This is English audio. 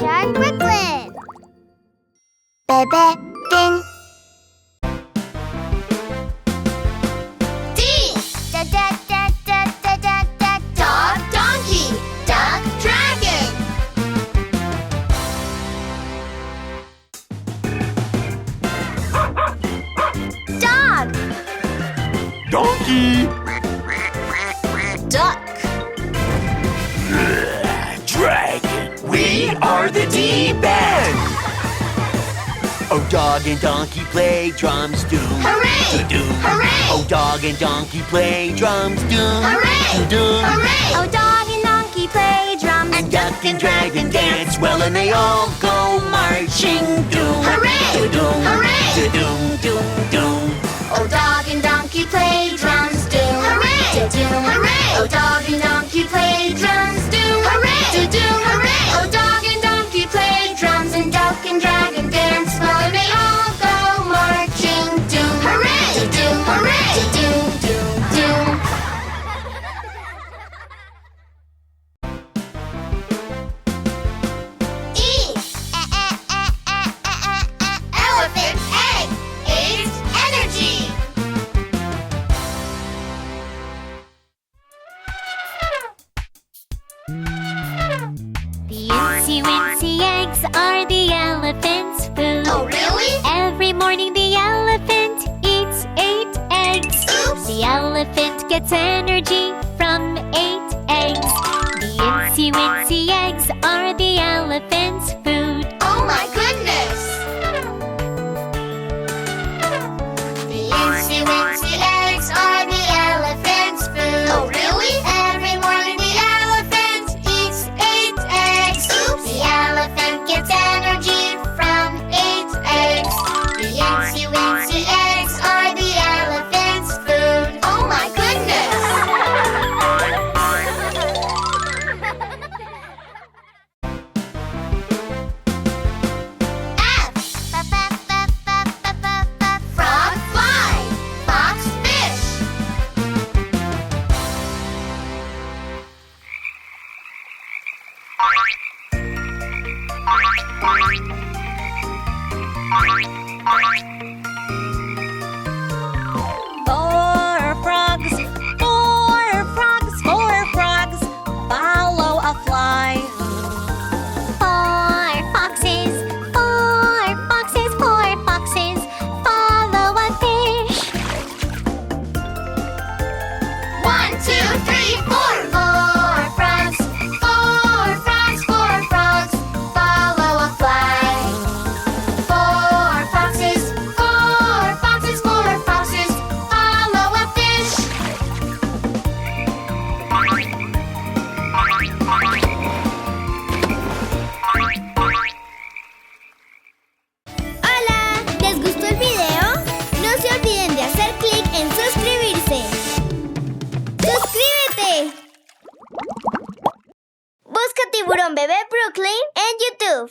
Escuchar Brooklyn. Bebé din. D. Da da da da da da da. Dog, donkey. Duck, dragon. Dog. Donkey. Duck. Dragon. We are the D-Band. Oh, dog and donkey play drums, doom. Hooray! Doom. Hooray! Oh, dog and donkey play drums, doom. Hooray! Doom. Hooray! Oh, dog and donkey play drums. And duck and dragon dance well, and they all go marching, doom. Hooray! Doom. Hooray! Doom. Doom. Doom. Oh, dog and donkey play drums, doom. Hooray! Doom. Hooray! Oh, dog and donkey play drums, doom. Hooray! Doom. Hooray! Oh, dog and donkey play drums, and duck and dragon dance well, and they all go marching, doom. Hooray! Doom. Hooray! Doom. Doom. Doom. E. Elephant egg. It's energy. The incy-wincy eggs are the elephant's food. Oh, really? Every morning the elephant eats 8 eggs. Oops. The elephant gets energy from 8 eggs. The incy-wincy eggs are the elephant's food. Oh my goodness! The incy-wincy eggs are the elephant's food. Oh, really? Every morning the elephant eats 8 eggs. Oops! The elephant gets energy from 8 eggs. The incy-wincy eggs are the elephant's food. Oh my goodness! F. Frog, fly. Fox, fish. Four frogs, follow a fly. 4 foxes, 4 foxes, 4 foxes, follow a fish. 1, 2, 3, 4. 4 frogs. 4 frogs. 4 frogs. Follow a fly. 4 foxes. 4 foxes. 4 foxes. Follow a fish. Hola, ¿les gustó el video? No se olviden de hacer clic en suscribirse. ¡Suscríbete! Busca Tiburón Bebé Brooklyn en YouTube.